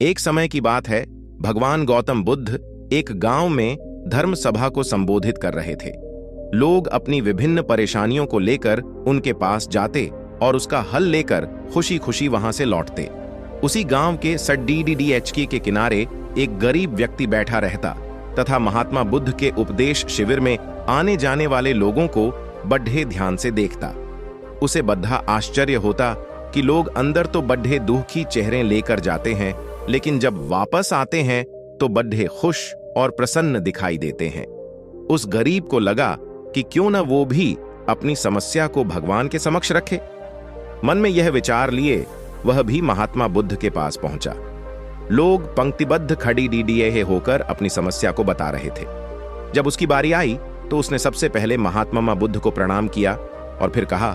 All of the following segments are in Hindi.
एक समय की बात है, भगवान गौतम बुद्ध एक गांव में धर्म सभा को संबोधित कर रहे थे। लोग अपनी विभिन्न परेशानियों को लेकर उनके पास जाते और उसका हल लेकर खुशी खुशी वहां से लौटते। उसी गांव के सड्डीडीडीएचके के किनारे एक गरीब व्यक्ति बैठा रहता तथा महात्मा बुद्ध के उपदेश शिविर में आने जाने वाले लोगों को बड्ढे ध्यान से देखता। उसे बद्धा आश्चर्य होता कि लोग अंदर तो बड्ढे दुखी चेहरे लेकर जाते हैं, लेकिन जब वापस आते हैं तो बड्ढे खुश और प्रसन्न दिखाई देते हैं। उस गरीब को लगा कि क्यों न वो भी अपनी समस्या को भगवान के समक्ष रखे। मन में यह विचार लिए वह भी महात्मा बुद्ध के पास पहुंचा। लोग पंक्तिबद्ध खड़ी डीडीए होकर अपनी समस्या को बता रहे थे। जब उसकी बारी आई तो उसने सबसे पहले महात्मा बुद्ध को प्रणाम किया और फिर कहा,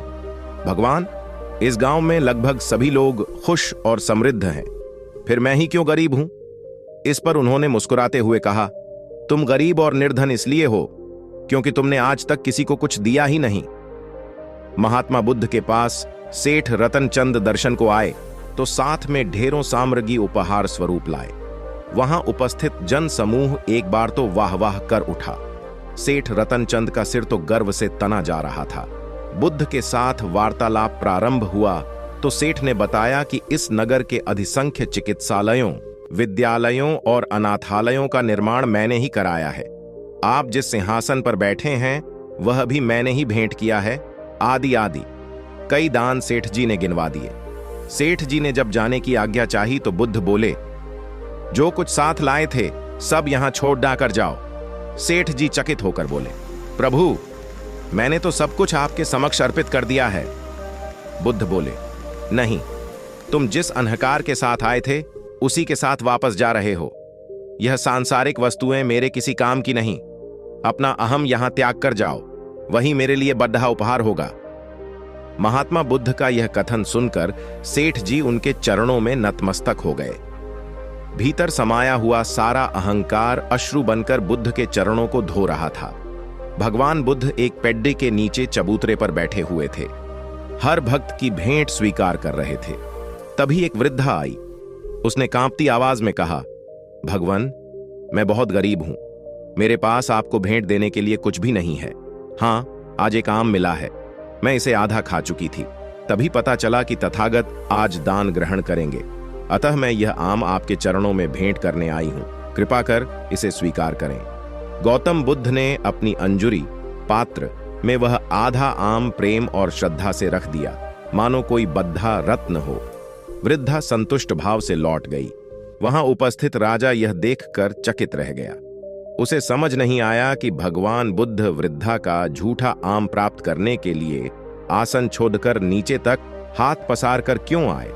भगवान, इस गांव में लगभग सभी लोग खुश और समृद्ध हैं, फिर मैं ही क्यों गरीब हूं? इस पर उन्होंने मुस्कुराते हुए कहा, तुम गरीब और निर्धन इसलिए हो क्योंकि तुमने आज तक किसी को कुछ दिया ही नहीं। महात्मा बुद्ध के पास सेठ रतनचंद दर्शन को आए तो साथ में ढेरों साम्राज्ञी उपहार स्वरूप लाए। वहां उपस्थित जन समूह एक बार तो वाह वाह कर उठा। सेठ रतनचंद का सिर तो गर्व से तना जा रहा था। बुद्ध के साथ वार्तालाप प्रारंभ हुआ तो सेठ ने बताया कि इस नगर के अधिसंख्य चिकित्सालयों, विद्यालयों और अनाथालयों का निर्माण मैंने ही कराया है। आप जिस सिंहासन पर बैठे हैं वह भी मैंने ही भेंट किया है, आदि आदि कई दान सेठ जी ने गिनवा दिए। सेठ जी ने जब जाने की आज्ञा चाही तो बुद्ध बोले, जो कुछ साथ लाए थे सब यहां छोड़ डाकर जाओ। सेठ जी चकित होकर बोले, प्रभु, मैंने तो सब कुछ आपके समक्ष अर्पित कर दिया है। बुद्ध बोले, नहीं, तुम जिस अहंकार के साथ आए थे उसी के साथ वापस जा रहे हो। यह सांसारिक वस्तुएं मेरे किसी काम की नहीं। अपना अहम यहां त्याग कर जाओ, वही मेरे लिए बड़ा उपहार होगा। महात्मा बुद्ध का यह कथन सुनकर सेठ जी उनके चरणों में नतमस्तक हो गए। भीतर समाया हुआ सारा अहंकार अश्रु बनकर बुद्ध के चरणों को धो रहा था। भगवान बुद्ध एक पेड्डे के नीचे चबूतरे पर बैठे हुए थे, हर भक्त की भेंट स्वीकार कर रहे थे। तभी एक वृद्धा आई। उसने कांपती आवाज में कहा, भगवान, मैं बहुत गरीब हूं, मेरे पास आपको भेंट देने के लिए कुछ भी नहीं है। हां, आज एक आम मिला है, मैं इसे आधा खा चुकी थी। तभी पता चला कि तथागत आज दान ग्रहण करेंगे, अतः मैं यह आम आपके चरणों में भेंट करने आई हूं। कृपा कर इसे स्वीकार करें। गौतम बुद्ध ने अपनी अंजुरी पात्र में वह आधा आम प्रेम और श्रद्धा से रख दिया, मानो कोई बद्धा रत्न हो। वृद्धा संतुष्ट भाव से लौट गई। वहां उपस्थित राजा यह देखकर चकित रह गया। उसे समझ नहीं आया कि भगवान बुद्ध वृद्धा का झूठा आम प्राप्त करने के लिए आसन छोड़कर नीचे तक हाथ पसार कर क्यों आए।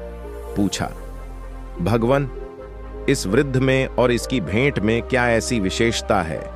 पूछा, भगवान, इस वृद्ध में और इसकी भेंट में क्या ऐसी विशेषता है